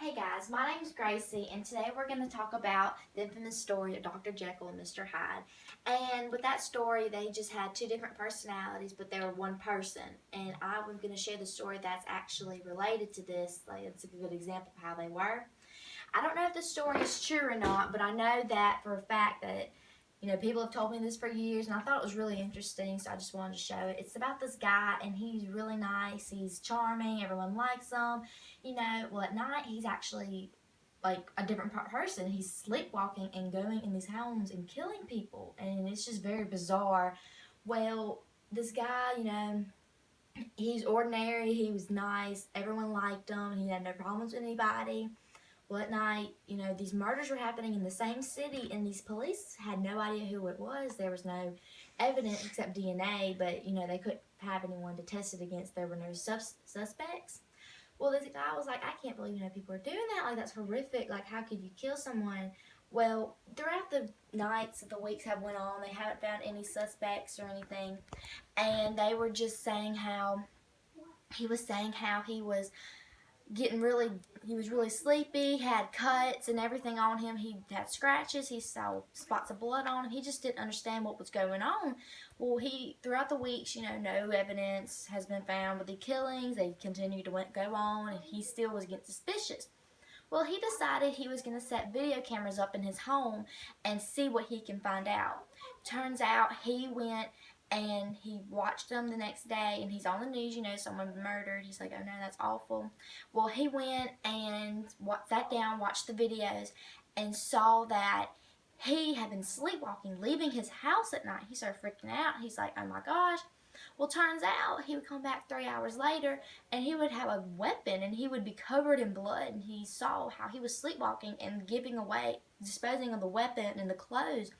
Hey guys, my name's Gracie, and today we're going to talk about the infamous story of Dr. Jekyll and Mr. Hyde. And with that story, they just had two different personalities, but they were one person. And I was going to share the story that's actually related to this. Like, it's a good example of how they were. I don't know if the story is true or not, but I know that for a fact that people have told me this for years, and I thought it was really interesting, so I just wanted to show it. It's about this guy, and he's really nice. He's charming. Everyone likes him. Well, at night, he's actually like a different person. He's sleepwalking and going in these homes and killing people, and it's just very bizarre. Well, this guy, he's ordinary. He was nice. Everyone liked him. He had no problems with anybody. Well, at night, these murders were happening in the same city, and these police had no idea who it was. There was no evidence except DNA, but, they couldn't have anyone to test it against. There were no suspects. Well, this guy was like, I can't believe, people are doing that. Like, that's horrific. Like, how could you kill someone? Well, throughout the nights, the weeks have went on, they haven't found any suspects or anything, and they were just saying how he was he was really sleepy, had cuts and everything on him. He had scratches, he saw spots of blood on him. He just didn't understand what was going on. Well, throughout the weeks, no evidence has been found with the killings. They continued to go on, and he still was getting suspicious. Well, he decided he was going to set video cameras up in his home and see what he can find out. Turns out he went and he watched them the next day, and he's on the news, someone murdered. He's like, oh no, that's awful. Well, he went and sat down, watched the videos, and saw that he had been sleepwalking, leaving his house at night. He started freaking out. He's like, oh my gosh. Well, turns out he would come back 3 hours later, and he would have a weapon, and he would be covered in blood. And he saw how he was sleepwalking and disposing of the weapon and the clothes.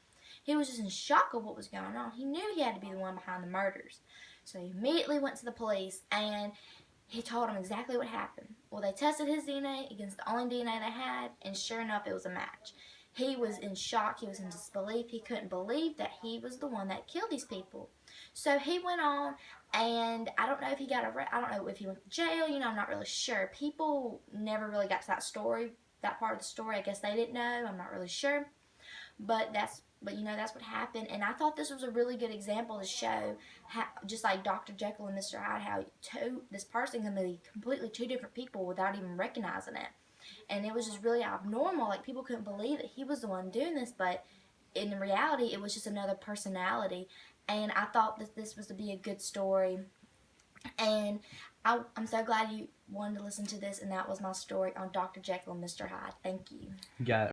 He was just in shock of what was going on. He knew he had to be the one behind the murders. So he immediately went to the police, and he told them exactly what happened. Well, they tested his DNA against the only DNA they had, and sure enough, it was a match. He was in shock. He was in disbelief. He couldn't believe that he was the one that killed these people. So he went on, and I don't know if he got arrested. I don't know if he went to jail. I'm not really sure. People never really got to that part of the story. I guess they didn't know. I'm not really sure. But that's what happened. And I thought this was a really good example to show how, just like Dr. Jekyll and Mr. Hyde, how this person can be completely two different people without even recognizing it. And it was just really abnormal. Like, people couldn't believe that he was the one doing this, but in reality, it was just another personality. And I thought that this was to be a good story. And I'm so glad you wanted to listen to this, and that was my story on Dr. Jekyll and Mr. Hyde. Thank you. Got it.